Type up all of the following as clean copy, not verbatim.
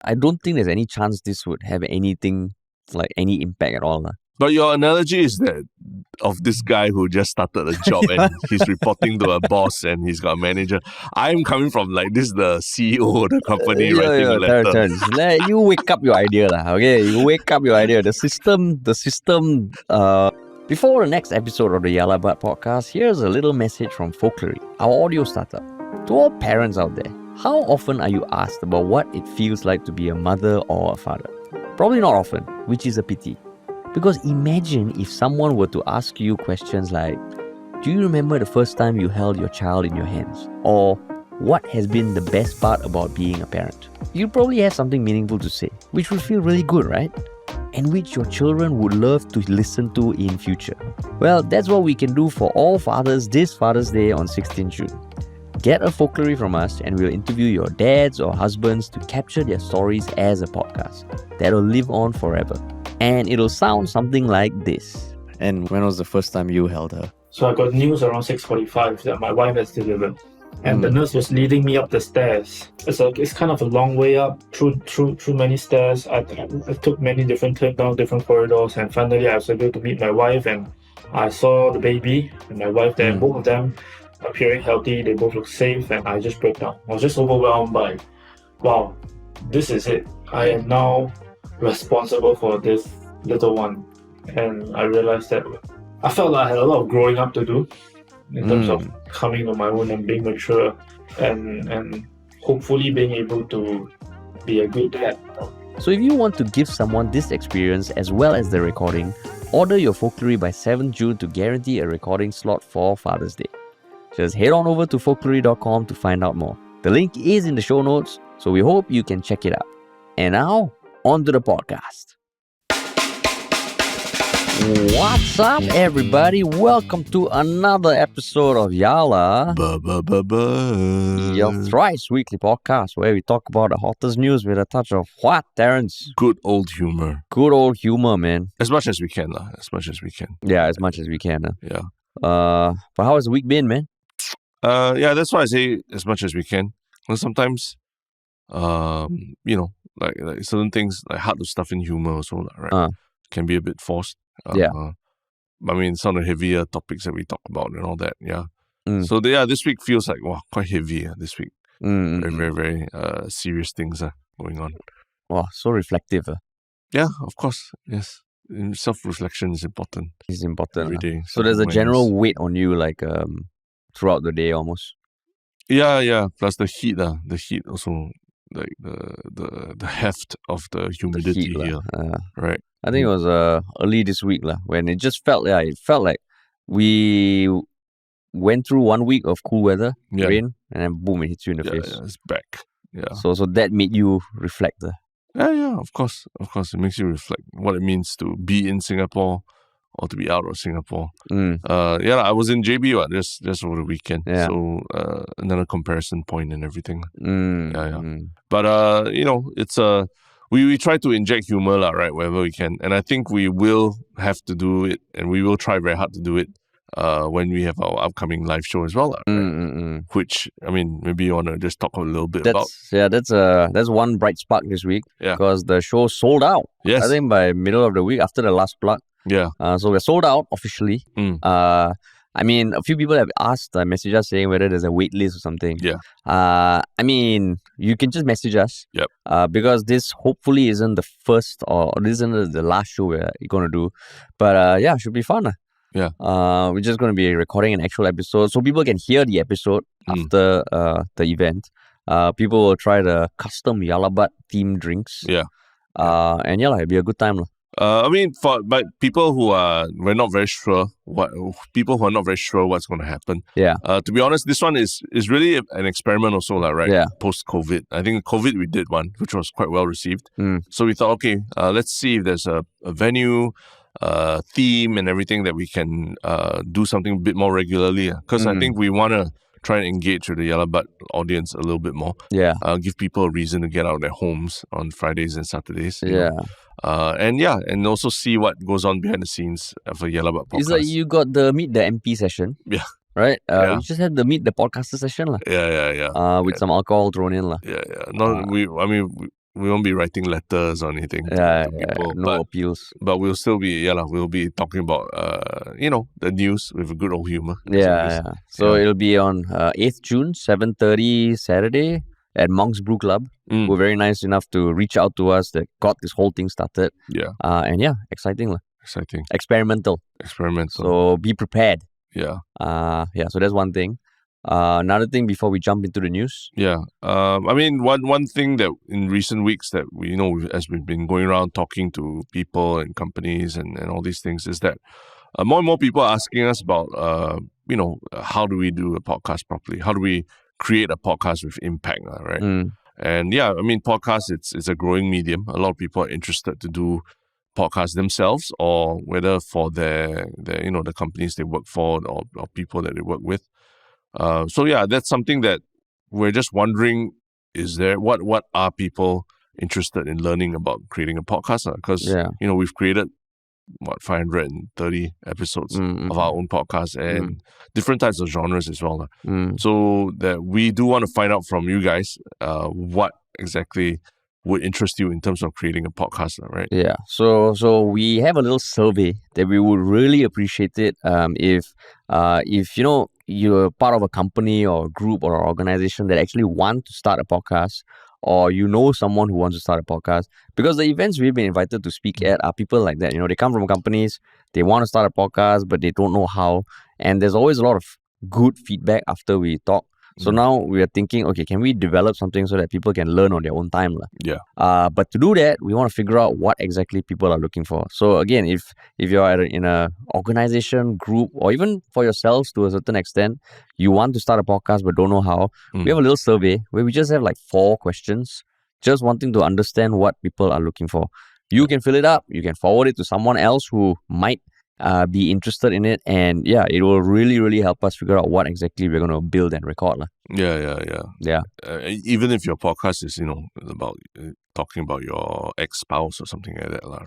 I don't think there's any chance this would have anything like any impact at all. But your analogy is that of this guy who just started a job and he's reporting to a boss and he's got a manager. I'm coming from like this is the CEO of the company writing a letter. Terrence, you wake up your idea, okay? You wake up your idea. The system. Before the next episode of the Yalla But podcast, here's a little message from Folklory, our audio startup. To all parents out there, how often are you asked about what it feels like to be a mother or a father? Probably not often, which is a pity. Because imagine if someone were to ask you questions like, do you remember the first time you held your child in your hands? Or, what has been the best part about being a parent? You'd probably have something meaningful to say, which would feel really good, right? And which your children would love to listen to in future. Well, that's what we can do for all fathers this Father's Day on 16 June. Get a Folklory from us and we'll interview your dads or husbands to capture their stories as a podcast. That'll live on forever. And it'll sound something like this. And when was the first time you held her? So I got news around 6:45 that my wife has delivered. And the nurse was leading me up the stairs. It's kind of a long way up through many stairs. I took many different turns down different corridors, and finally I was able to meet my wife, and I saw the baby and my wife there, both of them appearing healthy. They both look safe, and I just broke down. I was just overwhelmed by, wow, this is it. I am now responsible for this little one. And I realized that I felt like I had a lot of growing up to do in terms of coming on my own and being mature and hopefully being able to be a good dad. So if you want to give someone this experience as well as the recording, order your Folklory by 7th June to guarantee a recording slot for Father's Day. Just head on over to folklory.com to find out more. The link is in the show notes, so we hope you can check it out. And now, on to the podcast. What's up, everybody? Welcome to another episode of Yalla, your thrice weekly podcast where we talk about the hottest news with a touch of what, Terrence? Good old humor. Good old humor, man. As much as we can, lah. As much as we can. Yeah, as much as we can. Yeah. But how has the week been, man? Yeah, that's why I say as much as we can. Well, sometimes, you know, like certain things, like hard to stuff in humor also, right? Can be a bit forced. Yeah. I mean, some of the heavier topics that we talk about and all that, yeah. So, yeah, this week feels like, wow, quite heavy this week. Very, very, very serious things going on. Wow, so reflective. Yeah, of course, yes. Self-reflection is important. It's important. Every day. So there's a general weight on you, like, throughout the day almost. Yeah. Plus the heat also, like the heft of the humidity here, right? I think it was early this week when it just felt like we went through 1 week of cool weather, rain, and then boom, it hits you in the face. Yeah, it's back. Yeah. So that made you reflect. Yeah, of course. It makes you reflect what it means to be in Singapore or to be out of Singapore. I was in JB just over the weekend. Yeah. So another comparison point and everything. But you know, it's we try to inject humor, right, wherever we can. And I think we will have to do it, and we will try very hard to do it when we have our upcoming live show as well. Right? Which, I mean, maybe you want to just talk a little bit about. Yeah, that's one bright spark this week. Yeah. Because the show sold out. Yes. I think by middle of the week after the last plug. Yeah. So we're sold out officially. I mean, a few people have asked, message us saying whether there's a wait list or something. Yeah. I mean, you can just message us. Yep. Because this hopefully isn't the first or this isn't the last show we're going to do. But yeah, it should be fun. Yeah. We're just going to be recording an actual episode so people can hear the episode after the event. People will try the custom Yalabat themed drinks. Yeah. And yeah, it'll be a good time. I mean, but people who are not very sure what's going to happen. Yeah. To be honest, this one is really an experiment also, right? Yeah. Post-COVID. I think COVID we did one, which was quite well received. So we thought, okay, let's see if there's a venue, theme and everything that we can do something a bit more regularly. Because I think we want to try and engage with the Yalabat audience a little bit more. Yeah. Give people a reason to get out of their homes on Fridays and Saturdays. Yeah. And also see what goes on behind the scenes of a Yalabat podcast. It's like you got the Meet the MP session. Yeah. Right? You just had the Meet the Podcaster session. Yeah. With some alcohol thrown in. Yeah. No, we won't be writing letters or anything to people. No appeals. But we'll still be we'll be talking about the news with a good old humor. So it'll be on 8th June, 7:30 Saturday at Monk's Brew Club. Who were very nice enough to reach out to us that got this whole thing started. Exciting. Exciting. Experimental. So be prepared. Yeah. So that's one thing. Another thing before we jump into the news. One thing that in recent weeks that we as we've been going around talking to people and companies and all these things is that more and more people are asking us about how do we do a podcast properly? How do we create a podcast with impact, right? And podcast it's a growing medium. A lot of people are interested to do podcasts themselves, or whether for their the companies they work for or people that they work with. That's something that we're just wondering, is there what are people interested in learning about creating a podcast? Because we've created 530 episodes of our own podcast and different types of genres as well. So that we do want to find out from you guys what exactly would interest you in terms of creating a podcast, right? Yeah. So we have a little survey that we would really appreciate it if you're part of a company or a group or an organization that actually want to start a podcast, or someone who wants to start a podcast, because the events we've been invited to speak at are people like that. They come from companies, they want to start a podcast, but they don't know how. And there's always a lot of good feedback after we talk. So now we are thinking, okay, can we develop something so that people can learn on their own time? But to do that, we want to figure out what exactly people are looking for. So again, if you're in a organization, group, or even for yourselves to a certain extent, you want to start a podcast but don't know how, we have a little survey where we just have like 4 questions, just wanting to understand what people are looking for. You can fill it up, you can forward it to someone else who might be interested in it, and it will really, really help us figure out what exactly we're going to build and record. Even if your podcast is about talking about your ex-spouse or something like that, I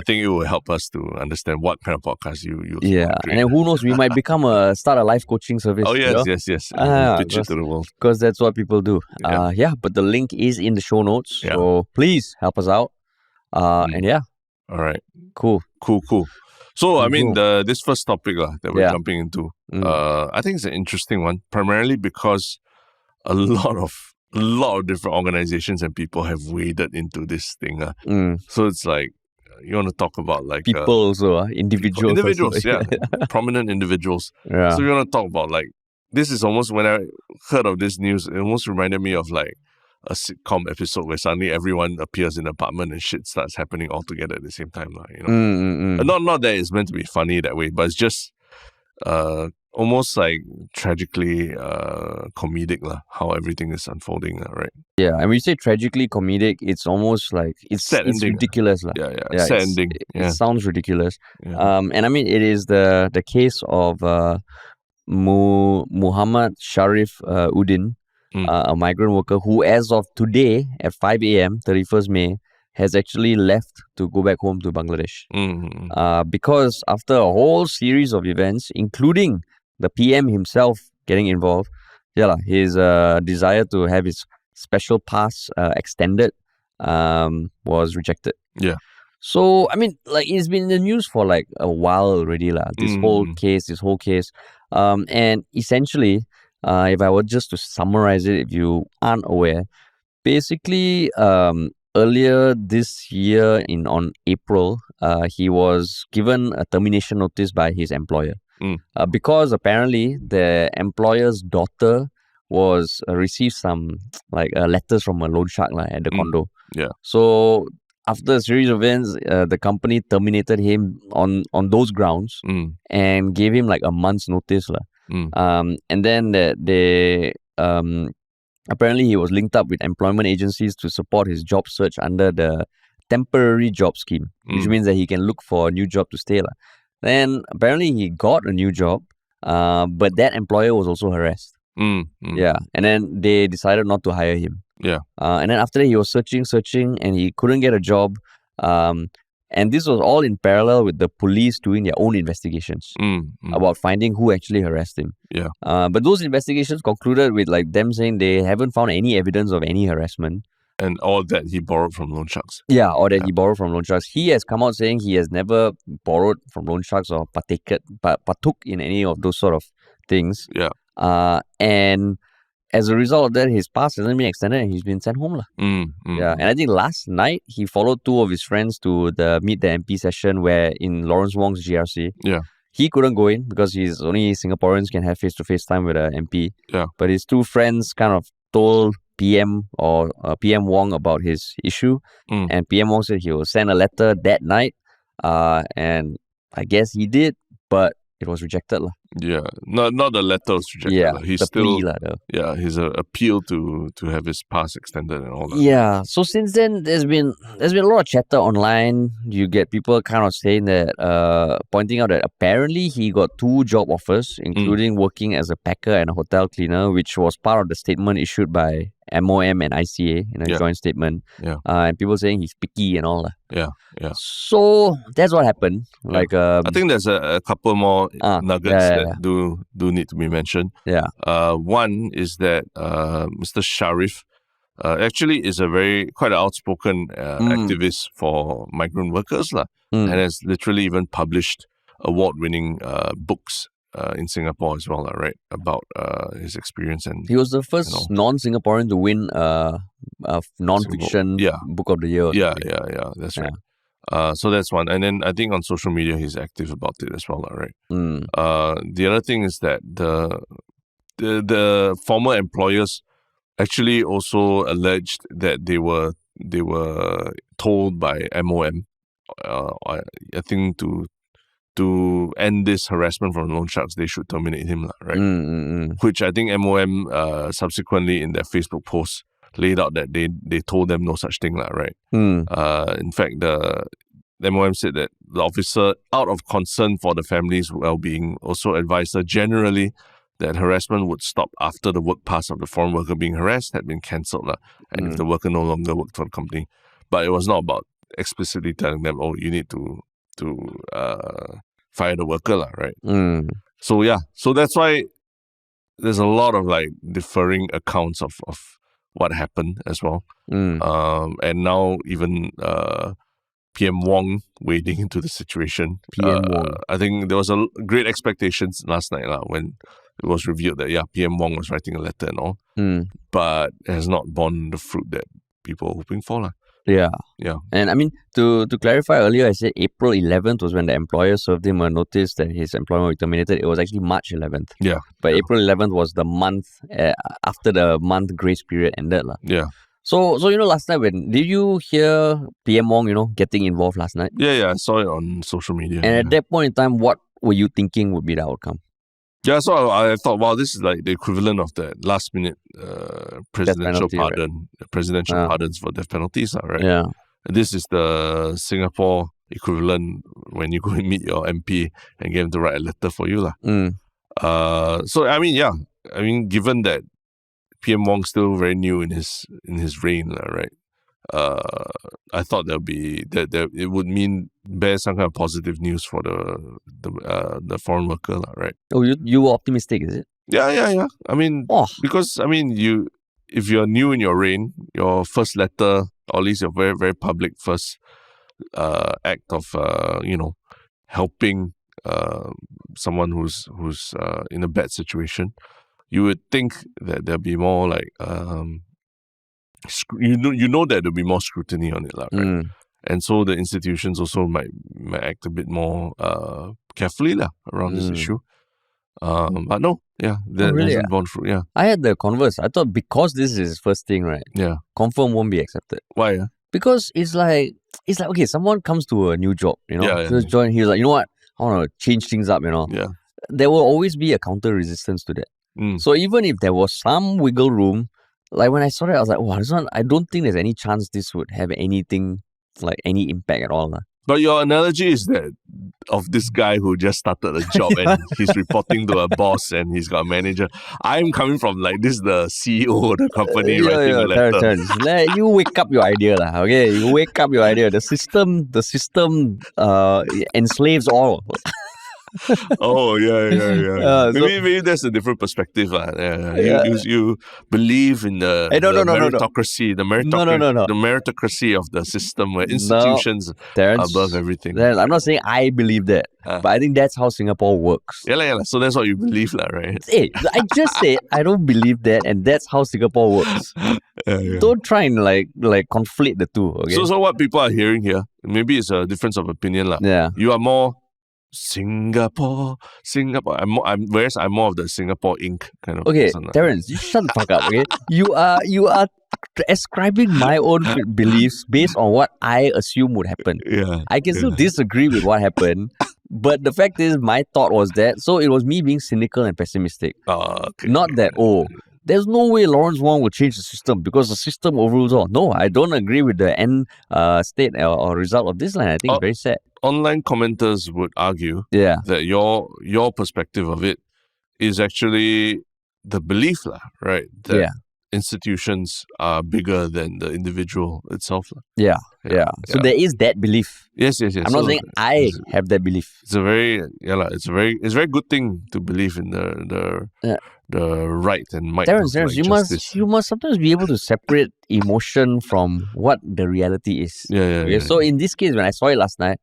think it will help us to understand what kind of podcast you and then who knows, we might start a life coaching service. Yes pitch it to the world, because that's what people do. But the link is in the show notes, so please help us out. All right, cool. So, this first topic that we're jumping into, I think it's an interesting one, primarily because a lot of different organizations and people have waded into this thing. So it's like, you want to talk about like... People also, individuals. Individuals, prominent individuals. So you want to talk about like, this is almost, when I heard of this news, it almost reminded me of like a sitcom episode where suddenly everyone appears in an apartment and shit starts happening all together at the same time. Not that it's meant to be funny that way, but it's just almost like tragically comedic how everything is unfolding, right? Yeah, and when you say tragically comedic, it's almost like it's ridiculous. Sad ending. It sounds ridiculous. And it is the case of Muhammad Sharif Udin, a migrant worker who, as of today at 5 a.m., 31st May, has actually left to go back home to Bangladesh. Because after a whole series of events, including the PM himself getting involved, his desire to have his special pass extended was rejected. So, it's been in the news for like a while already, this whole case. And essentially, if I were just to summarize it, if you aren't aware, basically, earlier this year on April, he was given a termination notice by his employer because apparently the employer's daughter was received some letters from a loan shark at the condo. So after a series of events, the company terminated him on those grounds and gave him like a month's notice. And then they apparently he was linked up with employment agencies to support his job search under the temporary job scheme, which means that he can look for a new job to stay. Then apparently he got a new job, but that employer was also harassed. And then they decided not to hire him. And then after that he was searching and he couldn't get a job. And this was all in parallel with the police doing their own investigations about finding who actually harassed him. But those investigations concluded with them saying they haven't found any evidence of any harassment. And all that he borrowed from loan sharks. Yeah, or that he borrowed from loan sharks. He has come out saying he has never borrowed from loan sharks or partook in any of those sort of things. Yeah. And as a result of that, his pass hasn't been extended and he's been sent home. Yeah, and I think last night he followed two of his friends to the Meet the MP session where in Lawrence Wong's GRC. Yeah. He couldn't go in because he's only Singaporeans can have face-to-face time with an MP. Yeah. But his two friends kind of told PM or PM Wong about his issue, and PM Wong said he will send a letter that night, and I guess he did, but it was rejected. Yeah, not the letter was rejected. Yeah, He's the still plea, his appeal to have his pass extended and all that. Yeah, so since then there's been a lot of chatter online. You get people kind of saying that, pointing out that apparently he got 2 job offers, including working as a packer and a hotel cleaner, which was part of the statement issued by MOM and ICA in a joint statement. Yeah. And people saying he's picky and all. Yeah. So that's what happened. Like, I think there's a couple more nuggets that do need to be mentioned. Yeah. One is that Mr. Sharif actually is quite an outspoken activist for migrant workers and has literally even published award-winning books in Singapore as well, right? About his experience. And he was the first non-Singaporean to win a non-fiction book of the year. Yeah, that's right. So that's one. And then I think on social media he's active about it as well, right? The other thing is that the former employers actually also alleged that they were told by MOM, I think to end this harassment from loan sharks, they should terminate him, right? Which I think MOM subsequently in their Facebook post laid out that they told them no such thing, right? In fact, the MOM said that the officer, out of concern for the family's well-being, also advised her generally that harassment would stop after the work pass of the foreign worker being harassed had been cancelled, and if the worker no longer worked for the company. But it was not about explicitly telling them, oh, you need to fire the worker, right? So that's why there's a lot of differing accounts of what happened as well. And now even PM Wong wading into the situation. PM Wong. I think there was a great expectations last night when it was revealed that PM Wong was writing a letter and all, but it has not borne the fruit that people are hoping for. Yeah. Yeah. And I mean, to clarify earlier, I said April 11th was when the employer served him a notice that his employment was terminated. It was actually March 11th. Yeah. But April 11th was the month after the month grace period ended. Yeah. So last night, did you hear PM Wong, getting involved last night? Yeah, I saw it on social media. And at that point in time, what were you thinking would be the outcome? Yeah, so I thought, wow, this is like the equivalent of the last minute presidential pardon, right? Presidential pardons for death penalties, right? Yeah. This is the Singapore equivalent when you go and meet your MP and get him to write a letter for you. So I mean, given that PM Wong's still very new in his reign, right? I thought that it would bear some kind of positive news for the foreign worker, right? Oh, you were optimistic, is it? Yeah. I mean, because if you're new in your reign, your first letter, or at least your very, very public first act of helping someone who's in a bad situation, you would think that there'll be more you know that there'll be more scrutiny on it, right? And so the institutions also might act a bit more carefully around this issue. But no, that hasn't gone through. Yeah, I had the converse. I thought because this is his first thing, right? Yeah, confirm won't be accepted. Why? Because it's like okay, someone comes to a new job, just join. He's like, you know what? I want to change things up. Yeah, there will always be a counter resistance to that. So even if there was some wiggle room, like when I saw it, I was like, wow, this one, I don't think there's any chance this would have anything, like any impact at all. But your analogy is that of this guy who just started a job and he's reporting to a boss and he's got a manager. I'm coming from this is the CEO of the company writing a letter. You wake up your idea, okay? You wake up your idea. The system enslaves all. Oh, yeah. Maybe that's a different perspective. You believe in the No. meritocracy, the meritocracy of the system where institutions are above everything. Terence, I'm not saying I believe that, but I think that's how Singapore works. Yeah. So that's what you believe, right? Hey, I just said I don't believe that, and that's how Singapore works. Don't try and like conflate the two. Okay. So what people are hearing here, maybe it's a difference of opinion, lah. Yeah. You are more Singapore. Whereas I'm more of the Singapore Inc. kind of person. Terence, you shut the fuck up. Okay. You are ascribing my own beliefs based on what I assume would happen. Yeah. I can still disagree with what happened, but the fact is, my thought was that. So it was me being cynical and pessimistic. Okay. Not that, there's no way Lawrence Wong will change the system because the system overrules all. No, I don't agree with the end state or result of this line. I think it's very sad. Online commenters would argue that your perspective of it is actually the belief, right? That institutions are bigger than the individual itself. Yeah. So there is that belief. Yes. I'm not saying I have that belief. It's a very good thing to believe in the right and might. Terence, you must sometimes be able to separate emotion from what the reality is. Yeah. So in this case, when I saw it last night,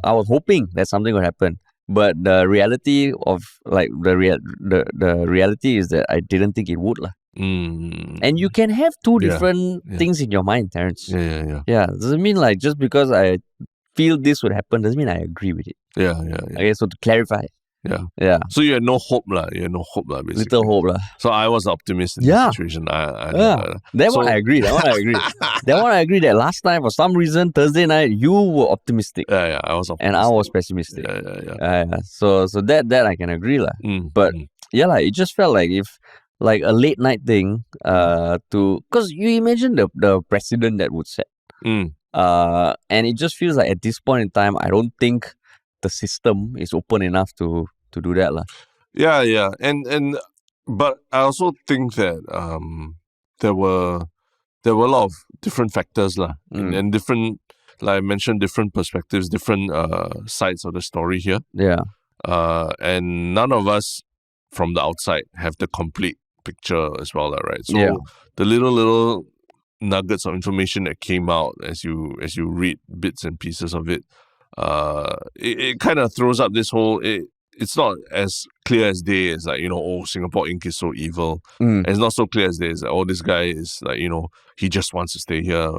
I was hoping that something would happen. But the reality of the reality is that I didn't think it would. And you can have two different things in your mind, Terence. Yeah. Doesn't mean like just because I feel this would happen doesn't mean I agree with it. Yeah. Okay, so to clarify. Yeah. So you had no hope, basically. Little hope, So I was optimistic in this situation. That one I agree. That one I agree that last time, for some reason, Thursday night, you were optimistic. Yeah, I was optimistic. And I was pessimistic. Yeah. So that I can agree. But it just felt like if like a late night thing because you imagine the precedent that would set. And it just feels like at this point in time, I don't think the system is open enough to do that. Yeah. And but I also think that there were a lot of different factors and different, like I mentioned, different perspectives, different sides of the story here. Yeah. And none of us from the outside have the complete picture as well, right? So the little nuggets of information that came out as you read bits and pieces of it, it kind of throws up this whole. It's not as clear as day as like, Singapore Inc. is so evil. And it's not so clear as day as like, this guy is like, he just wants to stay here,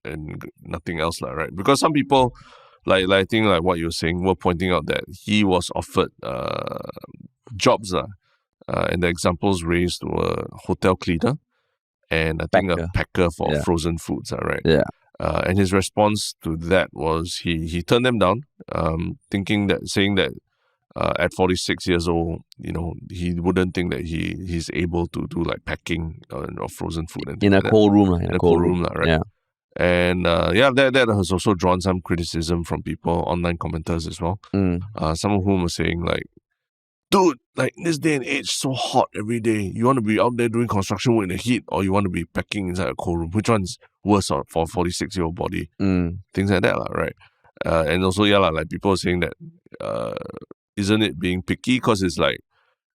and nothing else, right? Because some people, like I think like what you're saying, were pointing out that he was offered jobs, and the examples raised were hotel cleaner and I think a packer for frozen foods, right? Yeah. And his response to that was he turned them down, saying that at 46 years old, he wouldn't think that he's able to do like packing of frozen food in a cold room, in a cold room, right? Yeah. And that has also drawn some criticism from people, online commenters as well. Some of whom are saying like, dude, like in this day and age, so hot every day. You want to be out there doing construction work in the heat, or you want to be packing inside a cold room? Which one's worse for a 46-year-old body? Things like that, right? And also, like people are saying that, isn't it being picky? Because it's like,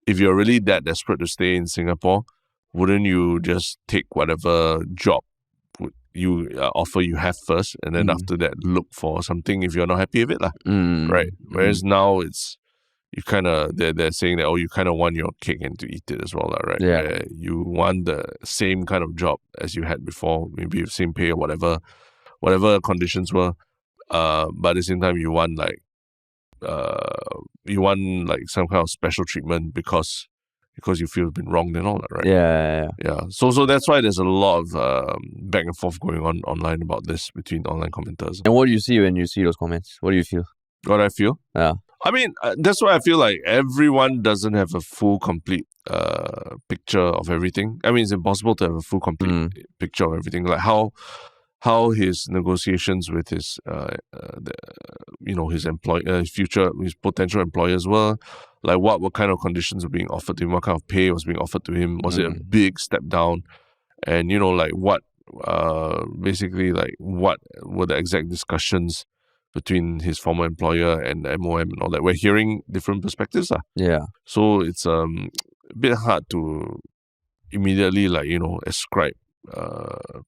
if you're really that desperate to stay in Singapore, wouldn't you just take whatever job you offer you have first, and then after that look for something if you're not happy with it, right? Whereas now it's, you kind of, they're saying that, you kind of want your cake and to eat it as well, right? Yeah. Where you want the same kind of job as you had before, maybe same pay or whatever conditions were, but at the same time you want like some kind of special treatment because you feel you've been wronged and all that, right? Yeah. So that's why there's a lot of back and forth going on online about this between online commenters. And what do you see when you see those comments? What do you feel? What I feel? Yeah. I mean, that's why I feel like everyone doesn't have a full, complete picture of everything. I mean, it's impossible to have a full, complete picture of everything. Like how his negotiations with his, his potential employers were, like what kind of conditions were being offered to him, what kind of pay was being offered to him. Was it a big step down? And, like what, basically, like what were the exact discussions between his former employer and the MOM and all that. We're hearing different perspectives. Yeah. So it's a bit hard to immediately ascribe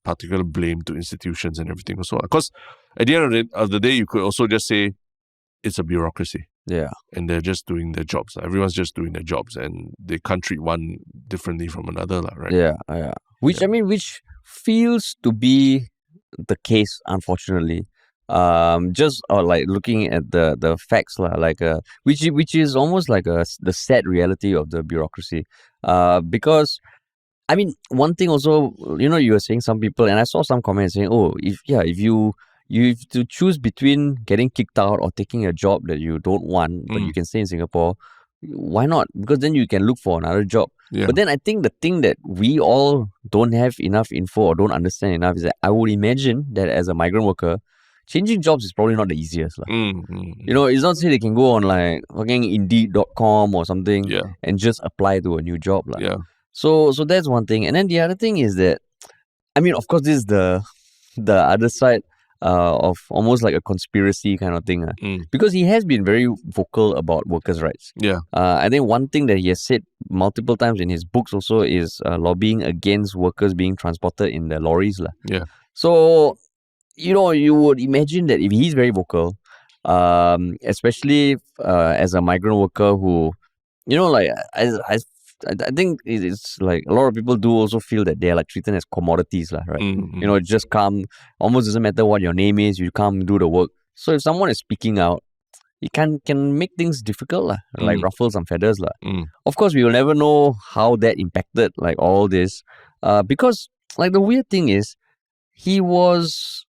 particular blame to institutions and everything also. Because at the end of the day, you could also just say it's a bureaucracy. Yeah. And they're just doing their jobs. Everyone's just doing their jobs and they can't treat one differently from another, right? Yeah. Which feels to be the case, unfortunately. Just like looking at the facts, which is almost like the sad reality of the bureaucracy. Because one thing also, you were saying some people, and I saw some comments saying, if you have to choose between getting kicked out or taking a job that you don't want, but you can stay in Singapore, why not? Because then you can look for another job. Yeah. But then I think the thing that we all don't have enough info or don't understand enough is that I would imagine that as a migrant worker, changing jobs is probably not the easiest. It's not say they can go on like fucking Indeed.com or something and just apply to a new job. Yeah. So that's one thing. And then the other thing is that, of course, this is the other side of almost like a conspiracy kind of thing. Because he has been very vocal about workers' rights. Yeah. I think one thing that he has said multiple times in his books also is lobbying against workers being transported in the lorries. Yeah. So, you would imagine that if he's very vocal, especially as a migrant worker who, I think it's like a lot of people do also feel that they're like treated as commodities, right? It just come, almost doesn't matter what your name is, you come do the work. So if someone is speaking out, it can make things difficult, like ruffle some feathers. Of course, we will never know how that impacted like all this, because like the weird thing is, he was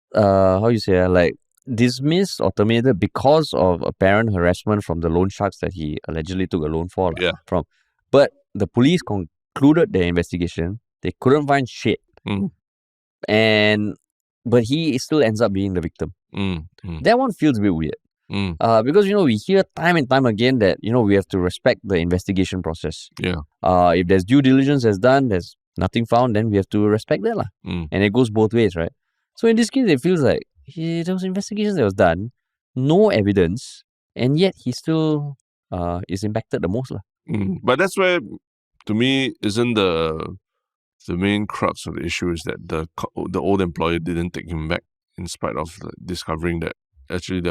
dismissed or terminated because of apparent harassment from the loan sharks that he allegedly took a loan for. From, but the police concluded their investigation. They couldn't find shit, but he still ends up being the victim. That one feels a bit weird. Because we hear time and time again that we have to respect the investigation process. Yeah. If there's due diligence that's done, there's nothing found, then we have to respect that. And it goes both ways, right? So in this case, it feels like there was investigations that was done, no evidence, and yet he still is impacted the most. But that's where, to me, isn't the main crux of the issue is that the old employer didn't take him back in spite of discovering that actually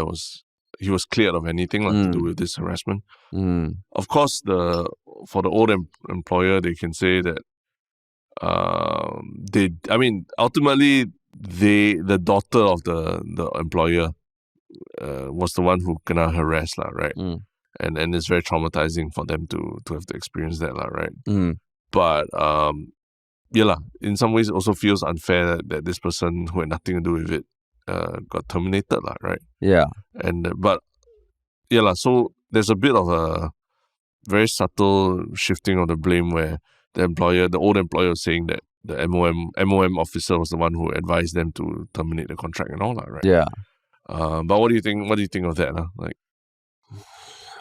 he was cleared of anything to do with this harassment. Of course, for the old employer, they can say that ultimately the daughter of the employer was the one who kena harassed, right? And it's very traumatizing for them to have to experience that, right? But in some ways it also feels unfair that this person who had nothing to do with it got terminated, right? Yeah. And so there's a bit of a very subtle shifting of the blame where the old employer was saying that the MOM officer was the one who advised them to terminate the contract and all that, right? Yeah. But what do you think? What do you think of that? Like,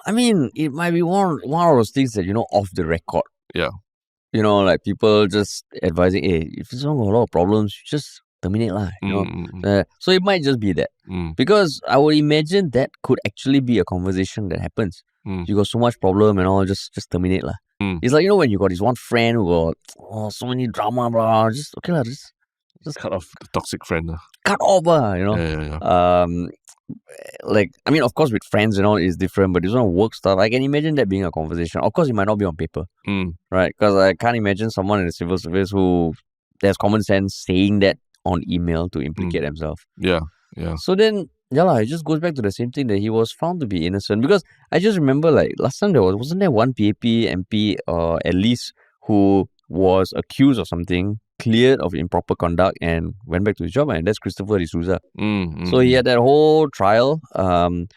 it might be one of those things that off the record. Yeah. Like people just advising, hey, if it's not got a lot of problems, just terminate lah. So it might just be that, because I would imagine that could actually be a conversation that happens. You got so much problem and all, just terminate lah. It's like when you got this one friend who got so many drama, blah, just okay lah, just cut off the toxic friend. Cut off, Yeah. Of course, with friends and all is different, but this one work stuff, I can imagine that being a conversation. Of course, it might not be on paper, right? Because I can't imagine someone in the civil service who has common sense saying that on email to implicate themselves. Yeah. So then, it just goes back to the same thing that he was found to be innocent. Because I just remember, last time wasn't there one PAP MP at least who was accused of something, cleared of improper conduct, and went back to his job, and that's Christopher D'Souza. So he had that whole trial, and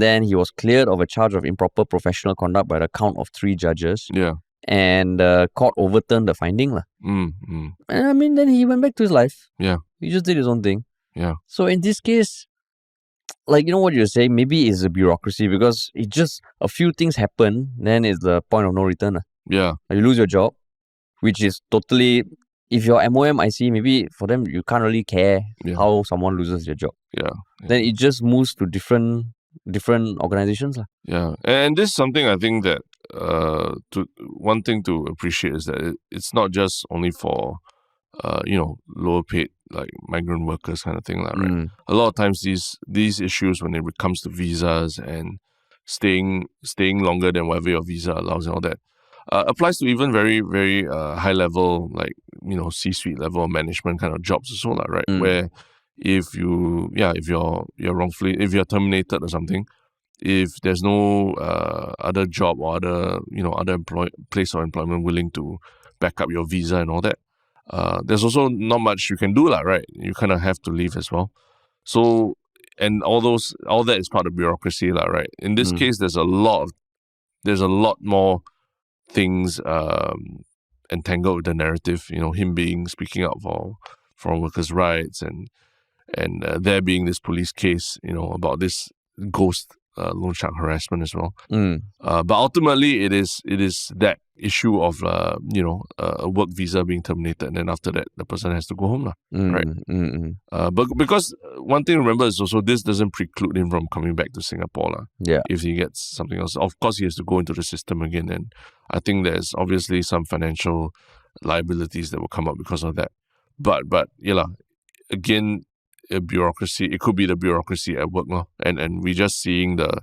then he was cleared of a charge of improper professional conduct by the count of 3 judges. Yeah. And the court overturned the finding. And then he went back to his life. Yeah. He just did his own thing. Yeah. So in this case, what you're saying, maybe it's a bureaucracy, because it just, a few things happen, then it's the point of no return. Yeah. You lose your job, which is totally, if you're MOM, ICA, maybe for them, you can't really care how someone loses their job. then it just moves to different organizations. Yeah, and this is something I think that one thing to appreciate is that it's not just only for lower paid like migrant workers kind of thing, right? A lot of times these issues when it comes to visas and staying longer than whatever your visa allows and all that applies to even very very high level, like C-suite level management kind of jobs as well, right? Where if you're wrongfully, if you're terminated or something, if there's no other job or other place of employment willing to back up your visa and all that, there's also not much you can do, right? You kind of have to leave as well. So, and all that is part of bureaucracy, right? In this case, there's a lot more things entangled with the narrative. Him speaking up for workers' rights, and there being this police case, about this ghost loan shark harassment as well. But ultimately, it is that issue of a work visa being terminated, and then after that, the person has to go home, right? But because one thing to remember is also this doesn't preclude him from coming back to Singapore, if he gets something else. Of course, he has to go into the system again, and I think there's obviously some financial liabilities that will come up because of that. But again, bureaucracy. It could be the bureaucracy at work, and we're just seeing the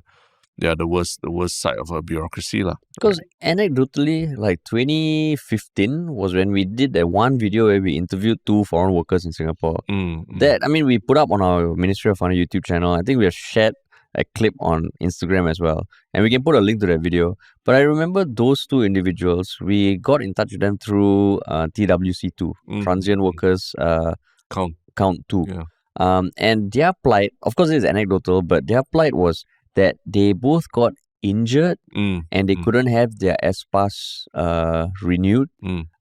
worst side of a bureaucracy, Because anecdotally, like 2015 was when we did that one video where we interviewed 2 foreign workers in Singapore. That, I mean, we put up on our Ministry of Finance YouTube channel. I think we have shared a clip on Instagram as well, and we can put a link to that video. But I remember those 2 individuals. We got in touch with them through TWC2, Transient Workers Count 2. Yeah. And their plight, of course, it's anecdotal, but their plight was that they both got injured and they couldn't have their S-Pass renewed,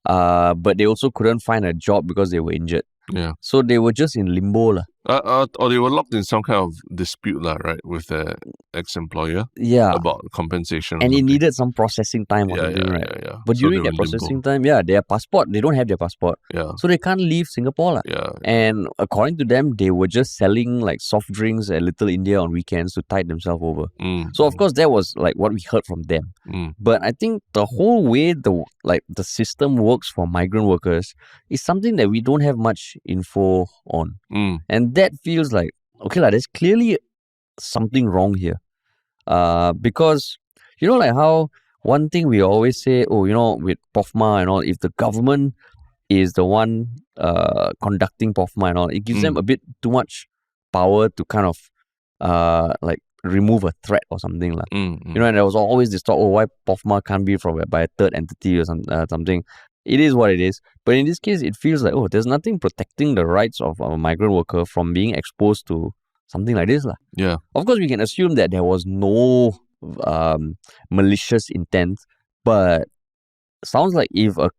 but they also couldn't find a job because they were injured. Yeah. So they were just in limbo. Or they were locked in some kind of dispute, right, with their ex-employer about compensation. And it needed some processing time or something, right? Yeah. But So during they their were in limbo. processing time, their passport, they don't have their passport. Yeah. So they can't leave Singapore. Yeah. And according to them, they were just selling like soft drinks at Little India on weekends to tide themselves over. So of course, that was like what we heard from them. But I think the whole way the system works for migrant workers is something that we don't have much info on. And that feels like, okay, there's clearly something wrong here. Because, like how one thing we always say, with POFMA and all, if the government is the one conducting POFMA and all, it gives them a bit too much power to kind of remove a threat or something. And there was always this talk, why POFMA can't be by a third entity or something. It is what it is. But in this case, it feels like, there's nothing protecting the rights of a migrant worker from being exposed to something like this. Yeah. Of course, we can assume that there was no malicious intent, but sounds like if a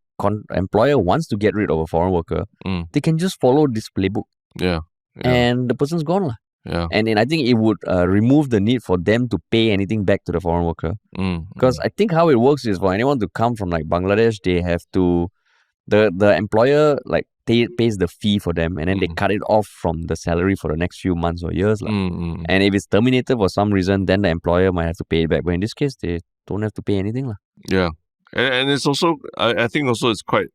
employer wants to get rid of a foreign worker, they can just follow this playbook. Yeah. And the person's gone. Yeah. And then I think it would remove the need for them to pay anything back to the foreign worker. Because I think how it works is for anyone to come from like Bangladesh, they have to, the employer pays the fee for them, and then they cut it off from the salary for the next few months or years. And if it's terminated for some reason, then the employer might have to pay it back. But in this case, they don't have to pay anything. Yeah. And it's also, I think also it's quite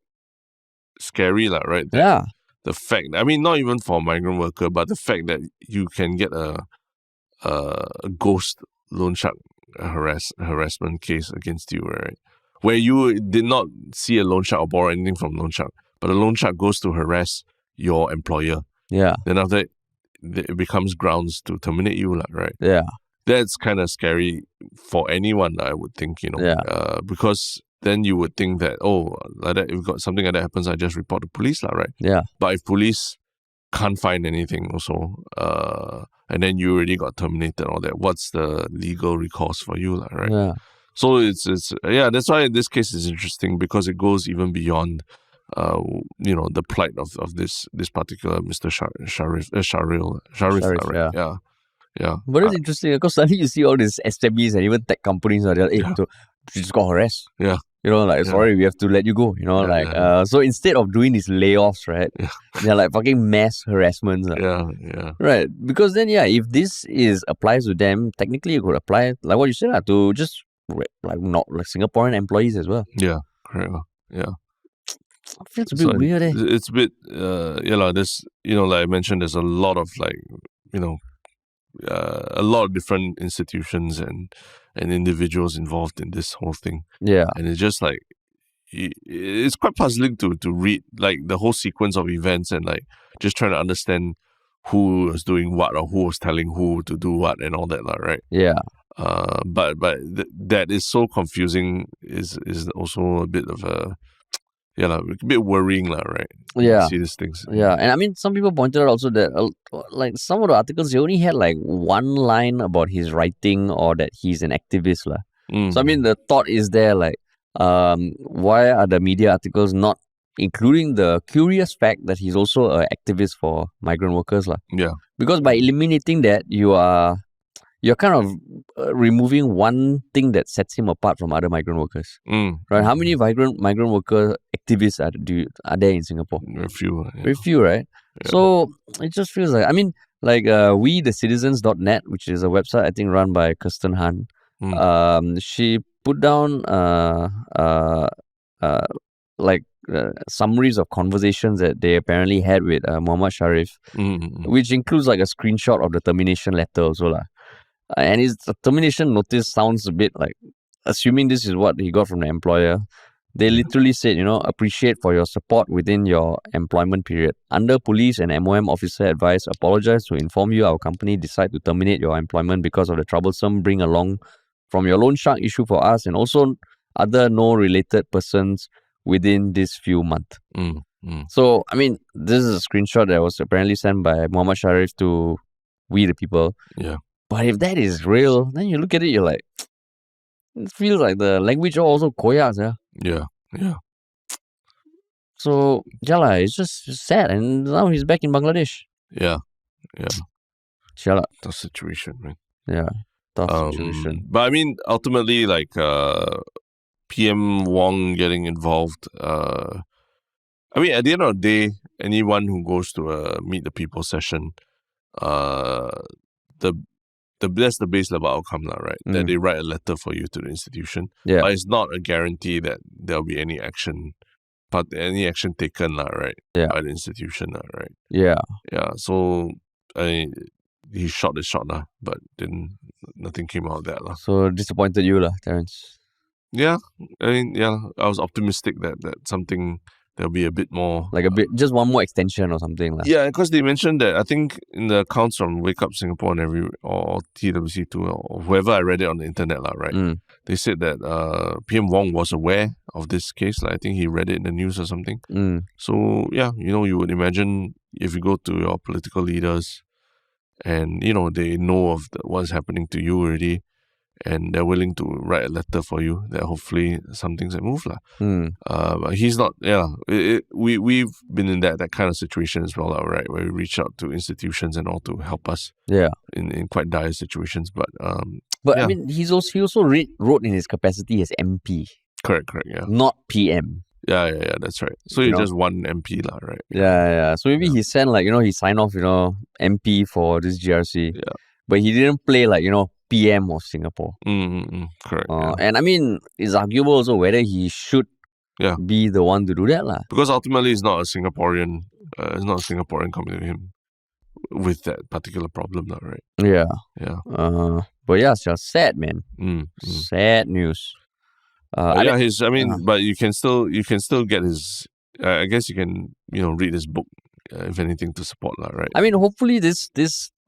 scary, right? Yeah. The fact, I mean, not even for a migrant worker, but the fact that you can get a ghost loan shark harassment case against you, right? Where you did not see a loan shark or borrow anything from loan shark, but a loan shark goes to harass your employer. Yeah. Then after that, it becomes grounds to terminate you, right? Yeah. That's kind of scary for anyone, I would think, because then you would think that, like that, if got something like that happens, I just report to police, right? Yeah. But if police can't find anything also, and then you already got terminated and all that, what's the legal recourse for you, right? Yeah. So it's that's why this case is interesting, because it goes even beyond the plight of this particular Mr. Sharif, right? Yeah. But it's interesting because suddenly you see all these SMEs and even tech companies are like, you just got harassed. Yeah. sorry, we have to let you go. So instead of doing these layoffs, right, they're like fucking mass harassments. Right, because then if this applies to them, technically it could apply like what you said to just not like Singaporean employees as well. Yeah, correct. Yeah. It feels a bit weird. It's a bit there's like I mentioned, there's a lot of a lot of different institutions and individuals involved in this whole thing. Yeah. And it's just like it's quite puzzling to read like the whole sequence of events and like just trying to understand who was doing what or who was telling who to do what and all that, right? Yeah. But that is so confusing is also a bit of a bit worrying, right? Yeah. See these things. Yeah, and I mean, some people pointed out also that like some of the articles, they only had like one line about his writing or that he's an activist. So I mean, the thought is there like, why are the media articles not including the curious fact that he's also an activist for migrant workers? Yeah. Because by eliminating that, you're kind of removing one thing that sets him apart from other migrant workers. Right? How many migrant worker activists are there in Singapore? Very few. Very few, right? Yeah. So it just feels like, I mean, like WeTheCitizens.net, which is a website I think run by Kirsten Han. She put down summaries of conversations that they apparently had with Muhammad Sharif, which includes like a screenshot of the termination letter also . And his termination notice sounds a bit like, assuming this is what he got from the employer, they literally said, appreciate for your support within your employment period. Under police and MOM officer advice, apologize to inform you our company decide to terminate your employment because of the troublesome bring along from your loan shark issue for us and also other no related persons within this few months. So, I mean, this is a screenshot that was apparently sent by Muhammad Sharif to We the People. Yeah. But if that is real, then you look at it, you're like, it feels like the language also koyak, Yeah. So, it's just sad. And now he's back in Bangladesh. Yeah. Tough situation, man. Yeah, tough situation. But I mean, ultimately, like PM Wong getting involved, I mean, at the end of the day, anyone who goes to a Meet the People session, that's the base level outcome, right? That they write a letter for you to the institution. Yeah. But it's not a guarantee that there'll be any action taken, right? Yeah. By the institution, right? Yeah. Yeah. So he shot the shot, but nothing came out of that. So disappointed you, Terence? Yeah. I mean, I was optimistic that something there'll be a bit more, like just one more extension or something. Yeah, because they mentioned that, I think in the accounts from Wake Up Singapore and or TWC2 or whoever I read it on the internet, right? They said that PM Wong was aware of this case. I think he read it in the news or something. So yeah, you would imagine if you go to your political leaders and they know of what's happening to you already, and they're willing to write a letter for you, that hopefully some things move. But he's not, we've been in that kind of situation as well, right? Where we reach out to institutions and all to help us in quite dire situations. But I mean, he also wrote in his capacity as MP. Correct, yeah. Not PM. Yeah, that's right. So he's just one MP, right? Yeah. So maybe he sent he signed off, MP for this GRC. Yeah. But he didn't play PM of Singapore. Correct. And I mean, it's arguable also whether he should be the one to do that. Because ultimately, it's not a Singaporean coming to him with that particular problem, right? Yeah. But yeah, it's just sad, man. Sad news. But you can still get his. I guess you can read his book if anything to support, right? I mean, hopefully this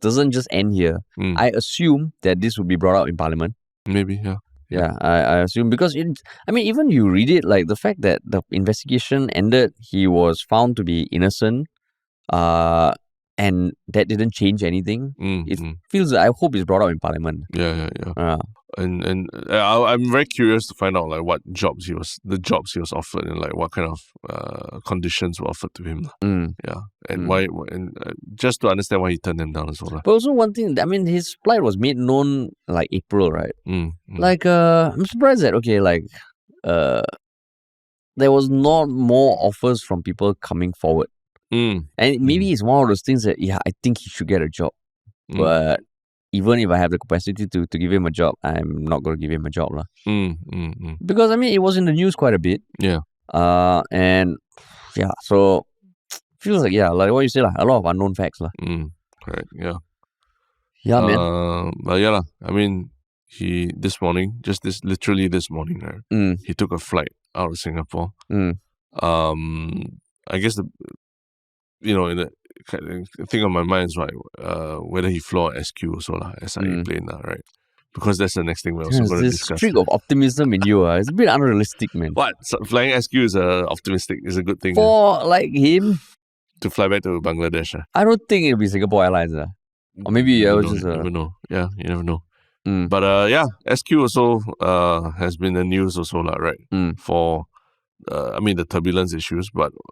doesn't just end here. I assume that this will be brought out in Parliament. Maybe, yeah. Yeah, I assume because even you read it, like the fact that the investigation ended, he was found to be innocent, and that didn't change anything. It feels. I hope it's brought out in Parliament. Yeah. And I'm very curious to find out what jobs he was offered and what kind of conditions were offered to him. Yeah, and why, and just to understand why he turned them down as well. But also one thing, I mean, his plight was made known April, right? I'm surprised that there was not more offers from people coming forward. And maybe it's one of those things that, I think he should get a job. But even if I have the capacity to give him a job, I'm not going to give him a job. Because, it was in the news quite a bit. Yeah. So feels like, like what you say, a lot of unknown facts. Correct, yeah. Yeah, man. But he, literally this morning, right? He took a flight out of Singapore. I guess in the thing on my mind is, right, whether he flew SQ also, SIA plane, right? Because that's the next thing we're also going to discuss. This streak of optimism in you, it's a bit unrealistic, man. What? So flying SQ is optimistic, is a good thing. For like him to fly back to Bangladesh. I don't think it'll be Singapore Airlines. Or maybe I was just... You never know. Yeah, you never know. But SQ also has been in the news also, right? For the turbulence issues,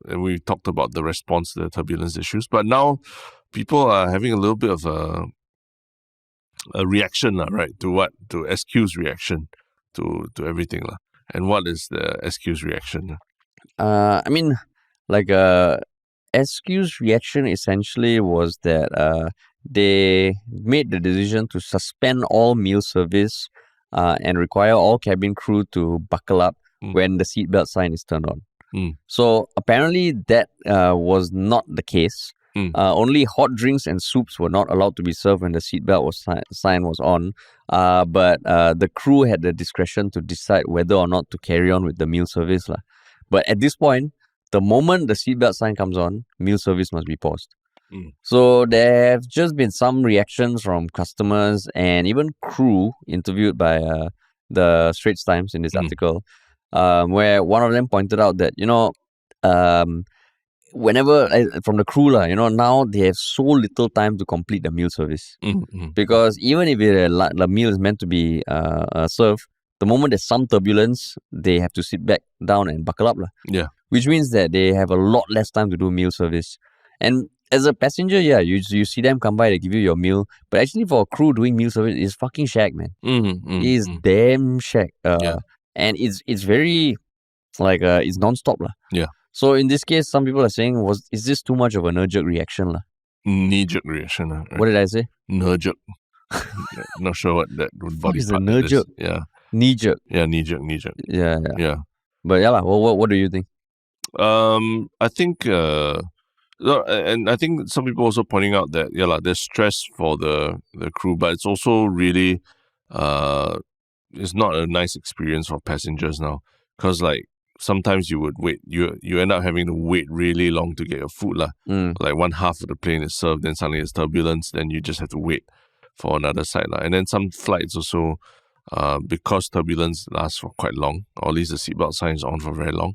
and we talked about the response to the turbulence issues. But now people are having a little bit of a reaction, right? To SQ's reaction to everything. And what is the SQ's reaction? SQ's reaction essentially was that they made the decision to suspend all meal service and require all cabin crew to buckle up when the seatbelt sign is turned on. So apparently that was not the case. Only hot drinks and soups were not allowed to be served when the seatbelt sign was on. But the crew had the discretion to decide whether or not to carry on with the meal service. But at this point, the moment the seatbelt sign comes on, meal service must be paused. So there have just been some reactions from customers and even crew interviewed by the Straits Times in this article, where one of them pointed out that, whenever from the crew, now they have so little time to complete the meal service. Because even if the meal is meant to be served, the moment there's some turbulence, they have to sit back down and buckle up. Yeah. Which means that they have a lot less time to do meal service. And as a passenger, you see them come by, they give you your meal. But actually for a crew doing meal service, it's fucking shag, man. It's damn shag. And it's very, it's non-stop. Yeah. So in this case, some people are saying, is this too much of a knee-jerk reaction? Knee-jerk reaction. Right? What did I say? Knee-jerk. Not sure what that body is part a knee-jerk? Yeah. Knee-jerk. Yeah, knee-jerk. Yeah. But what do you think? I think, and I think some people also pointing out that there's stress for the crew, but it's also really it's not a nice experience for passengers now, because sometimes you would wait, you end up having to wait really long to get your food like one half of the plane is served, then suddenly it's turbulence, then you just have to wait for another side and then some flights also, because turbulence lasts for quite long, or at least the seatbelt sign is on for very long,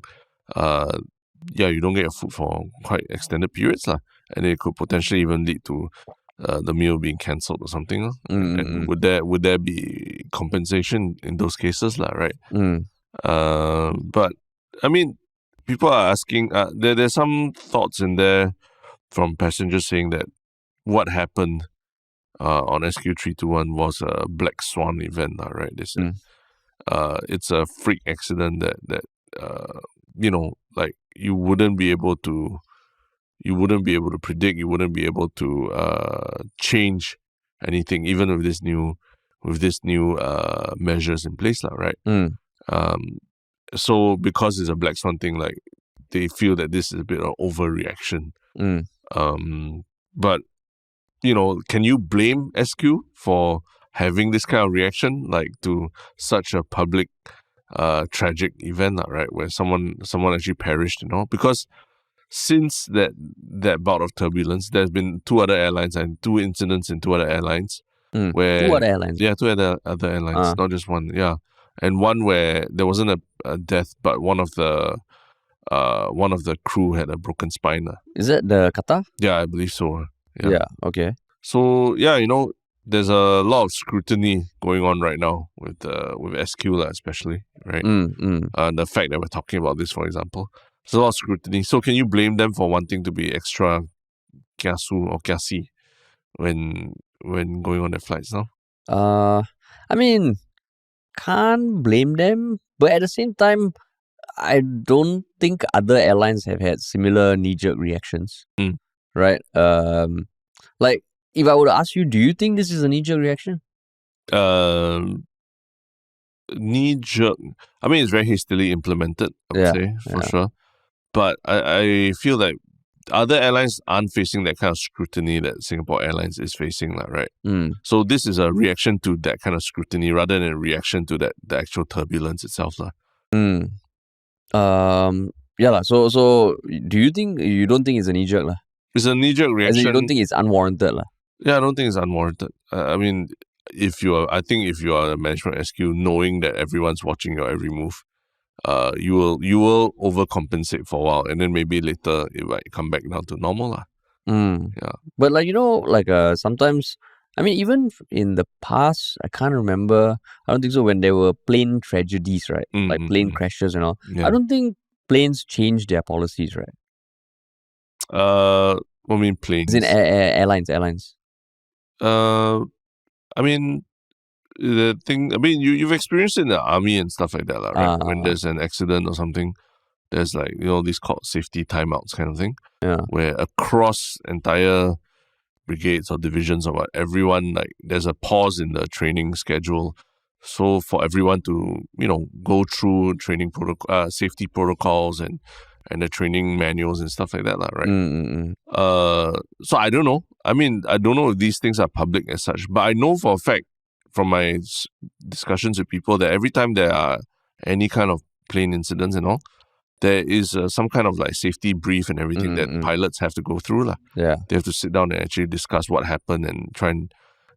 you don't get your food for quite extended periods and it could potentially even lead to the meal being cancelled or something. And would there be compensation in those cases, right? But people are asking. There's some thoughts in there from passengers saying that what happened on SQ321 was a black swan event, right? They said it's a freak accident that you wouldn't be able to predict, you wouldn't be able to change anything, even with this new measures in place, right? So because it's a black swan thing, they feel that this is a bit of overreaction. But can you blame SQ for having this kind of reaction, to such a public tragic event, right, where someone actually perished, Because since that bout of turbulence, there's been two other airlines and two incidents in two other airlines. Where two other airlines? Yeah, two other airlines, not just one. Yeah, and one where there wasn't a death, but one of the crew had a broken spine. Is that the Qatar? Yeah, I believe so. Yeah. Okay. So there's a lot of scrutiny going on right now with SQ especially, right? The fact that we're talking about this, for example, there's a lot of scrutiny. So can you blame them for wanting to be extra kiasu or kiasi when going on their flights now? Can't blame them, but at the same time, I don't think other airlines have had similar knee-jerk reactions, right? Like, if I were to ask you, do you think this is a knee-jerk reaction? Knee-jerk. I mean, it's very hastily implemented, I would say, for sure. But I feel like other airlines aren't facing that kind of scrutiny that Singapore Airlines is facing, right? So this is a reaction to that kind of scrutiny rather than a reaction to the actual turbulence itself. So do you don't think it's a knee-jerk? It's a knee-jerk reaction. As in, you don't think it's unwarranted? Yeah, I don't think it's unwarranted. I mean, if you are a management SQ, knowing that everyone's watching your every move, you will overcompensate for a while, and then maybe later it might come back down to normal. Yeah. But sometimes, I mean, even in the past, I can't remember. I don't think so. When there were plane tragedies, right? Like plane crashes and all. Yeah. I don't think planes changed their policies, right? What do you mean planes? As in airlines. I mean, the thing. I mean, you've experienced it in the army and stuff like that, right? When there's an accident or something, there's like these called safety timeouts kind of thing. Yeah. Where across entire brigades or divisions or what, everyone, like, there's a pause in the training schedule, so for everyone to go through training safety protocols and the training manuals and stuff like that, right? So I don't know. I mean, I don't know if these things are public as such, but I know for a fact from my discussions with people that every time there are any kind of plane incidents and all, there is some kind of like safety brief and everything that pilots have to go through. Yeah. They have to sit down and actually discuss what happened and try and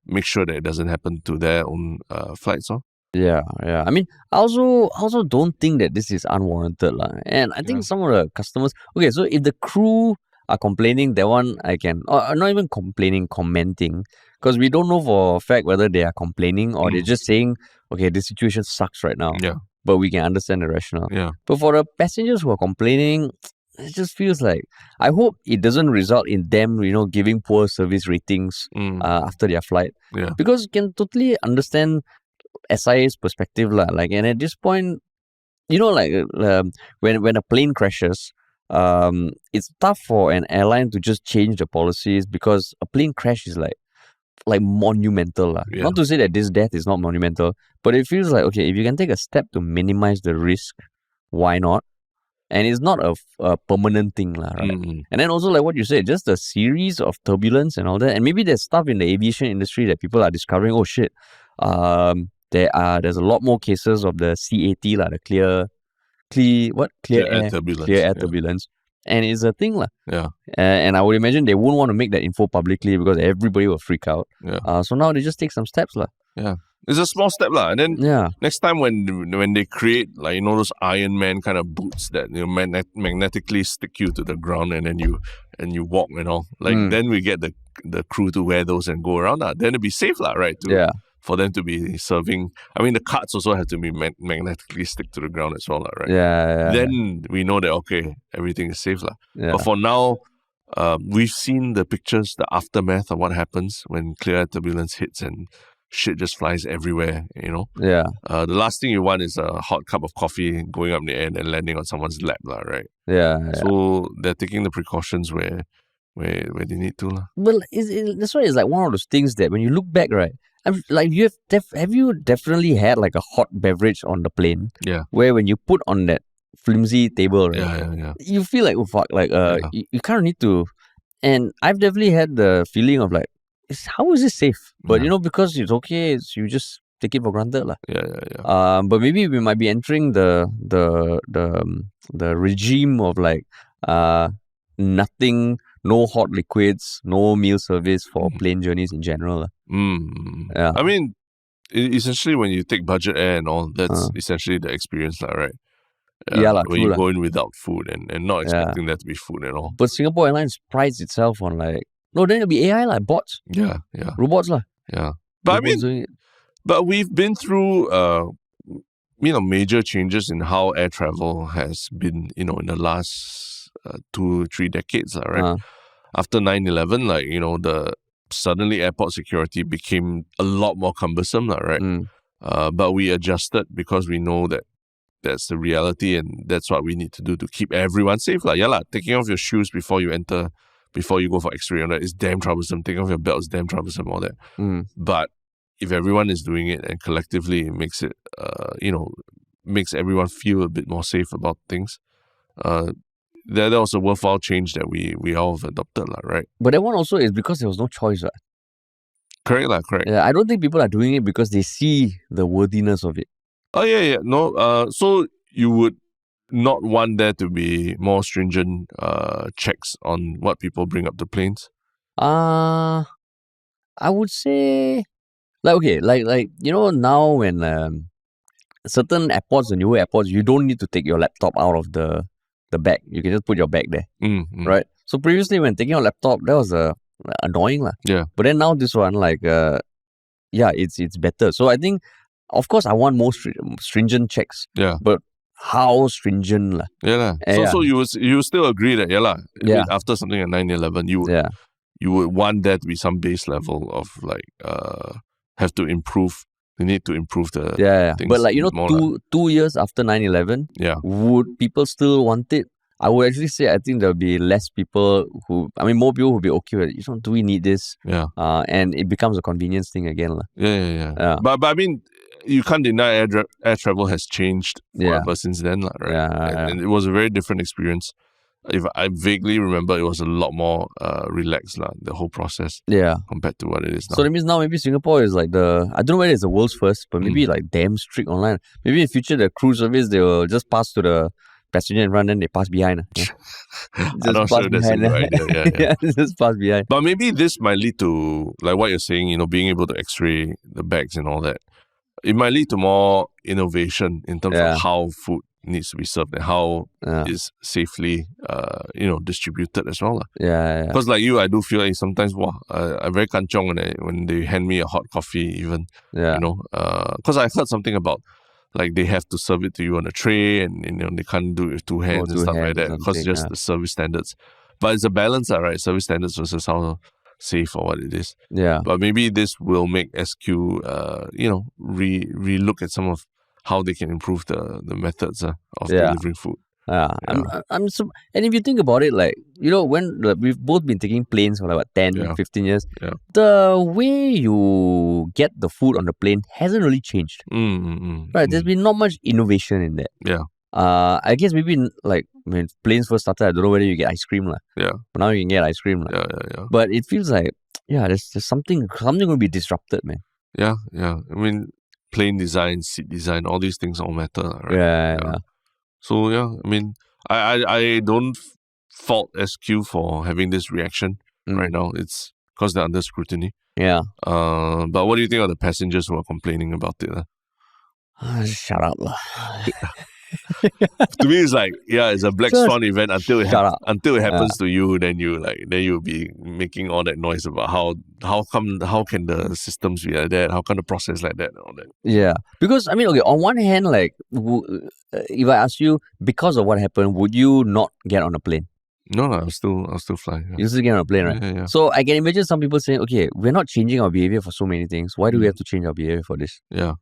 make sure that it doesn't happen to their own flights. Yeah. I mean, I also don't think that this is unwarranted. And I think some of the customers... Okay, so if the crew are complaining, that one I can... Or not even complaining, commenting. Because we don't know for a fact whether they are complaining or they're just saying, okay, this situation sucks right now. Yeah. But we can understand the rationale. Yeah. But for the passengers who are complaining, it just feels like... I hope it doesn't result in them, giving poor service ratings after their flight. Yeah. Because you can totally understand SIA's perspective. And at this point, when a plane crashes, it's tough for an airline to just change the policies because a plane crash is like monumental. Yeah. Not to say that this death is not monumental, but it feels like, okay, if you can take a step to minimize the risk, why not? And it's not a permanent thing, right? And then also, like what you said, just a series of turbulence and all that. And maybe there's stuff in the aviation industry that people are discovering, oh shit, there's a lot more cases of the CAT, the clear air turbulence. And it's a thing. Yeah. And I would imagine they wouldn't want to make that info publicly because everybody will freak out. Yeah. So now they just take some steps. Yeah. It's a small step. And then next time when they create those Iron Man kind of boots that magnetically stick you to the ground and then you walk and all. Then we get the crew to wear those and go around. Then it'd be safe, right? For them to be serving. I mean, the carts also have to be magnetically stick to the ground as well, right? Yeah. Then we know that, okay, everything is safe. Yeah. But for now, we've seen the pictures, the aftermath of what happens when clear air turbulence hits and shit just flies everywhere, Yeah. The last thing you want is a hot cup of coffee going up in the air and then landing on someone's lap, right? Yeah. So they're taking the precautions where they need to. Well, that's why it's like one of those things that when you look back, right, have you definitely had like a hot beverage on the plane? Yeah. Where when you put on that flimsy table, right? Yeah. You feel like, oh fuck, you kind of need to. And I've definitely had the feeling of like, how is this safe? But because it's okay, you just take it for granted, Yeah. But maybe we might be entering the regime of like nothing. No hot liquids, no meal service for plane journeys in general. Yeah. I mean, essentially, when you take budget air and all, that's essentially the experience, right? When you go in without food and not expecting there to be food at all. But Singapore Airlines prides itself on then it'll be AI, bots. Yeah. Robots. Yeah. But but we've been through major changes in how air travel has been, in the last 2-3 decades, right? After 9/11, suddenly airport security became a lot more cumbersome, right? But we adjusted because we know that that's the reality, and that's what we need to do to keep everyone safe. Taking off your shoes before you enter, before you go for X-ray, all that is damn troublesome. Taking off your belt is damn troublesome, all that. But if everyone is doing it and collectively it makes it, makes everyone feel a bit more safe about things, that was a worthwhile change that we all have adopted, right? But that one also is because there was no choice, right? Correct. Yeah, I don't think people are doing it because they see the worthiness of it. Oh, yeah. No, so you would not want there to be more stringent checks on what people bring up the planes? I would say, now when certain airports, the newer airports, you don't need to take your laptop out of the bag. You can just put your bag there, right? So previously, when taking your laptop, that was annoying, lah. Yeah. But then now this one, it's better. So I think, of course, I want more stringent checks. Yeah. But how stringent, lah? Yeah. So you still agree that after something at 9/11, you would want there to be some base level of have to improve. You need to improve the things. But 2 years after 9/11, would people still want it? I would actually say I think there'll be less people more people who will be okay with it. Do we need this? Yeah. And it becomes a convenience thing again. Yeah. But I mean, you can't deny air travel has changed forever since then, right? Yeah. And it was a very different experience. If I vaguely remember, it was a lot more relaxed, the whole process. Yeah. Compared to what it is now. So that means now maybe Singapore is I don't know whether it's the world's first, but maybe damn strict online. Maybe in future the cruise service, they will just pass to the passenger in front, then they pass behind. I'm not sure that's a good idea. Yeah. Just pass behind. But maybe this might lead to, like what you're saying, being able to X-ray the bags and all that. It might lead to more innovation in terms of how food needs to be served and how is safely, distributed as well. Yeah. Because like you, I do feel like sometimes, I'm very kanchong when they hand me a hot coffee even. Yeah. Because I heard something about they have to serve it to you on a tray and they can't do it with two hands and stuff like that because just the service standards. But it's a balance, right? Service standards versus how safe or what it is. Yeah. But maybe this will make SQ, re-look at some of how they can improve the methods of delivering food. And if you think about it, when we've both been taking planes for 10, 15 years, the way you get the food on the plane hasn't really changed. Right? There's been not much innovation in that. Yeah. I guess maybe when planes first started, I don't know whether you get ice cream. Yeah. But now you can get ice cream. Yeah. But it feels there's something going to be disrupted, man. Yeah. I mean, plane design, seat design, all these things all matter, right? Yeah. So I mean, I don't fault SQ for having this reaction right now. It's because they're under scrutiny. Yeah. But what do you think of the passengers who are complaining about it? Shut up, lah. To me, it's it's a black swan event until it happens to you. Then you'll be making all that noise about how can the systems be like that? How can the process like that and all that? Yeah, because I mean, okay, on one hand, if I ask you because of what happened, would you not get on a plane? No, I'll still fly. Yeah. You still get on a plane, right? Yeah. So I can imagine some people saying, okay, we're not changing our behavior for so many things. Why do we have to change our behavior for this? Yeah.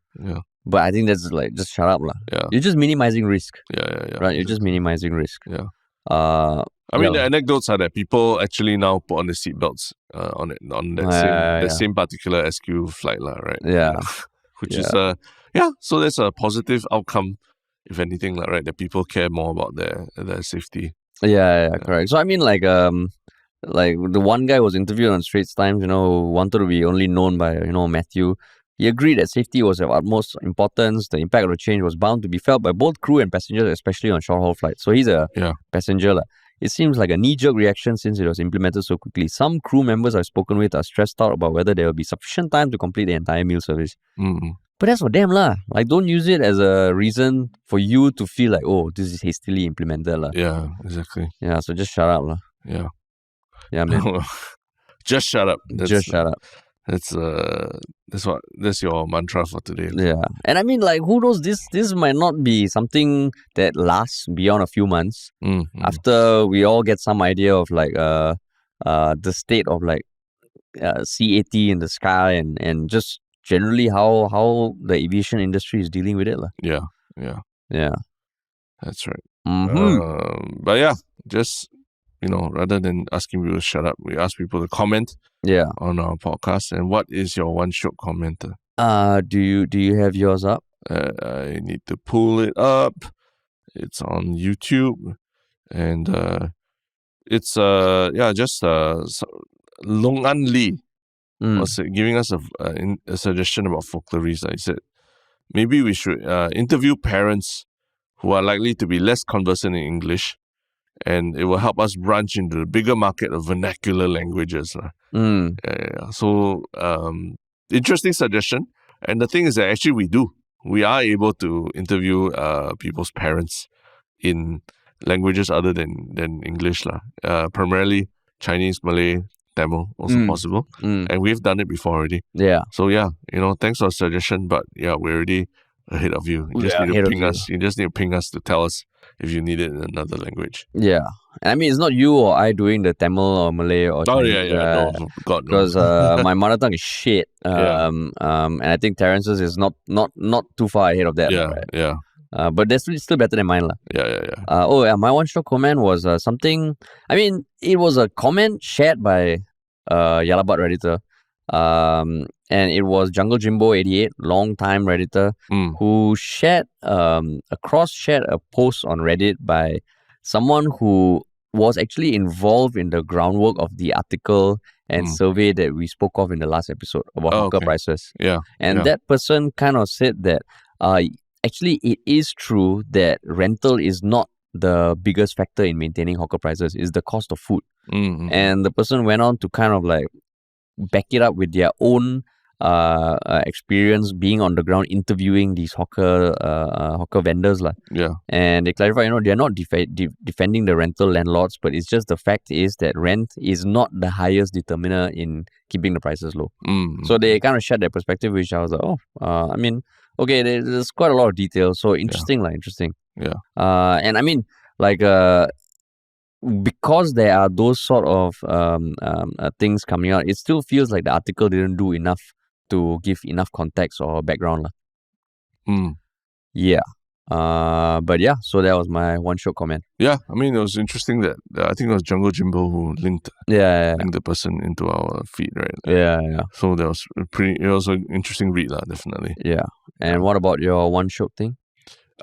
But I think that's just shut up, lah. Yeah. You're just minimizing risk. Yeah. Right? You're just minimizing risk. Yeah. I mean, the anecdotes are that people actually now put on the seatbelts on that same particular SQ flight, right? Yeah. Which is so that's a positive outcome, if anything, right? That people care more about their safety. Yeah, correct. So I mean, the one guy was interviewed on Straits Times, wanted to be only known by, Matthew. He agreed that safety was of utmost importance. The impact of the change was bound to be felt by both crew and passengers, especially on short-haul flights. So he's a passenger. It seems like a knee-jerk reaction since it was implemented so quickly. Some crew members I've spoken with are stressed out about whether there will be sufficient time to complete the entire meal service. But that's for them, lah. Don't use it as a reason for you to feel this is hastily implemented, lah. Yeah, exactly. Yeah, so just shut up, lah. Yeah. Yeah, man. Just shut up. Just shut up. That's your mantra for today. Yeah. And I mean, who knows, this might not be something that lasts beyond a few months. After we all get some idea of the state of CAT in the sky and just generally how the aviation industry is dealing with it. Yeah. Yeah. That's right. Mm-hmm. But yeah, just, rather than asking people to shut up, we ask people to comment Yeah. on our podcast. And what is your one Shiok comment? Do you have yours up? I need to pull it up. It's on YouTube, and it's just Long An Lee was giving us a suggestion about folklory. I said maybe we should interview parents who are likely to be less conversant in English, and it will help us branch into the bigger market of vernacular languages. So, interesting suggestion. And the thing is that actually we are able to interview people's parents in languages other than English, primarily Chinese, Malay, Tamil, also possible. And we've done it before already. Yeah. So thanks for the suggestion, but we're already ahead of you. You just need to ping us. You just need to ping us to tell us if you need it in another language. Yeah. I mean, it's not you or I doing the Tamil or Malay or Chinese. No, God, no. Because my mother tongue is shit. And I think Terence's is not too far ahead of that. Yeah. But that's still better than mine. Yeah. My one Shiok comment was something. I mean, it was a comment shared by Yalabat Redditor. And it was Jungle Jimbo 88, long time Redditor, who shared shared a post on Reddit by someone who was actually involved in the groundwork of the article and survey that we spoke of in the last episode about hawker prices. Yeah. And that person kind of said that actually it is true that rental is not the biggest factor in maintaining hawker prices, is the cost of food. And the person went on to kind of like back it up with their own experience being on the ground interviewing these hawker vendors. And they clarify, they're not defending the rental landlords, but it's just the fact is that rent is not the highest determiner in keeping the prices low. So they kind of shared their perspective, which I was like, I mean, okay, there's quite a lot of detail. So interesting. Yeah. And I mean, like, because there are those sort of things coming out, it still feels like the article didn't do enough to give enough context or background. Yeah. But yeah, so that was my one Shiok comment. Yeah, I mean, it was interesting that I think it was Jungle Jimbo who linked the person into our feed, right? Yeah. So that was it was an interesting read, definitely. Yeah. And what about your one Shiok thing?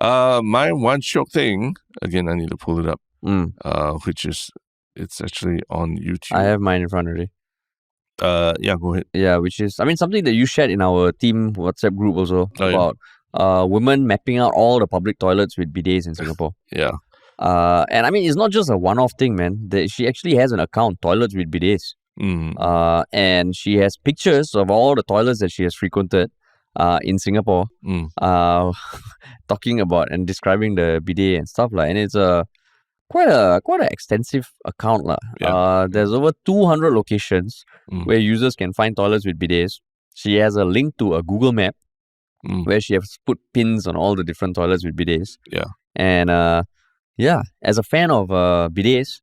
My one Shiok thing, again, I need to pull it up, which is, it's actually on YouTube. I have mine in front already. Yeah, go ahead. Yeah, which is, I mean, something that you shared in our team WhatsApp group also about women mapping out all the public toilets with bidets in Singapore. Yeah. And I mean, it's not just a one-off thing, man. She actually has an account, Toilets with Bidets. And she has pictures of all the toilets that she has frequented in Singapore, talking about and describing the bidet and stuff and it's quite an extensive account There's over 200 locations where users can find toilets with bidets. She has a link to a Google map where she has put pins on all the different toilets with bidets. And as a fan of bidets,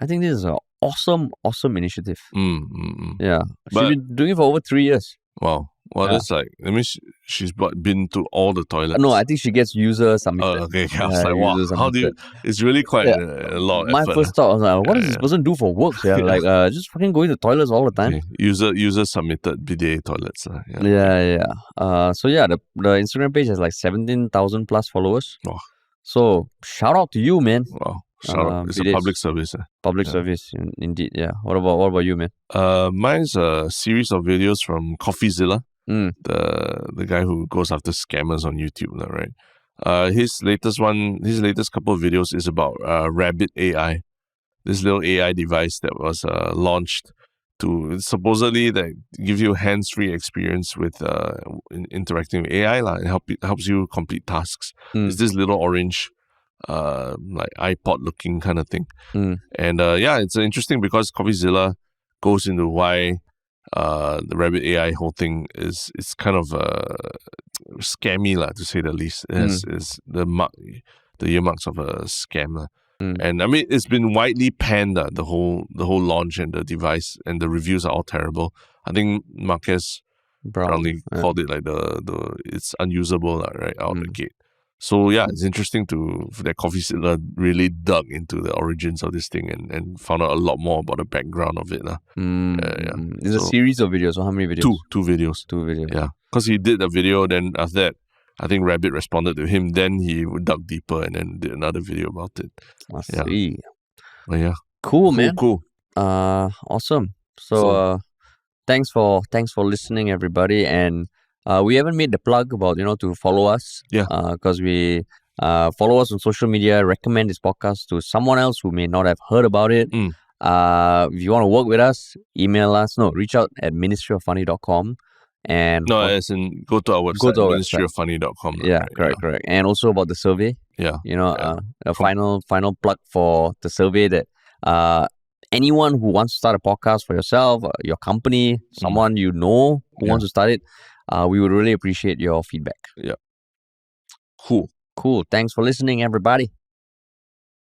I think this is an awesome initiative. Yeah, she's been doing it for over 3 years. Wow. Well, that's like, that means she's been to all the toilets. No, I think she gets user submitted. Oh, okay. I was like, wow, how do you, it's really quite a lot of My effort. first thought was like, what does this person do for work? Like, just fucking going to toilets all the time. Okay. User submitted bidet toilets. So the Instagram page has like 17,000 plus followers. Wow. So shout out to you, man. Wow. Shout out. It's a public service. Public service, indeed. Yeah. What about you, man? Mine's a series of videos from CoffeeZilla. The guy who goes after scammers on YouTube, right? His latest couple of videos is about Rabbit AI, this little AI device that was launched to supposedly that give you a hands-free experience with interacting with AI and helps you complete tasks. It's this little orange like iPod looking kind of thing. And it's interesting because CoffeeZilla goes into why the Rabbit AI whole thing is kind of scammy to say the least. Is the earmarks of a scam. And I mean, it's been widely panned, the whole launch and the device, and the reviews are all terrible. I think Marques Brownlee called it like the it's unusable, right, out of the gate. So yeah, it's interesting that Coffee Siddler really dug into the origins of this thing and found out a lot more about the background of it. It's a series of videos. So how many videos? Two videos. Two videos. Yeah, because he did a video, then after that, I think Rabbit responded to him. Then he dug deeper and then did another video about it. I see. But yeah, cool, man. Cool. Awesome. So thanks for listening, everybody. And we haven't made the plug about to follow us. Yeah. Because we follow us on social media. Recommend this podcast to someone else who may not have heard about it. If you want to work with us, email us. No, reach out at ministryoffunny.com. And as in go to our website, ministryoffunny.com. Yeah, correct. And also about the survey. Yeah. A final plug for the survey that anyone who wants to start a podcast for yourself, your company, someone you know who wants to start it, we would really appreciate your feedback. Yeah. Cool. Thanks for listening, everybody.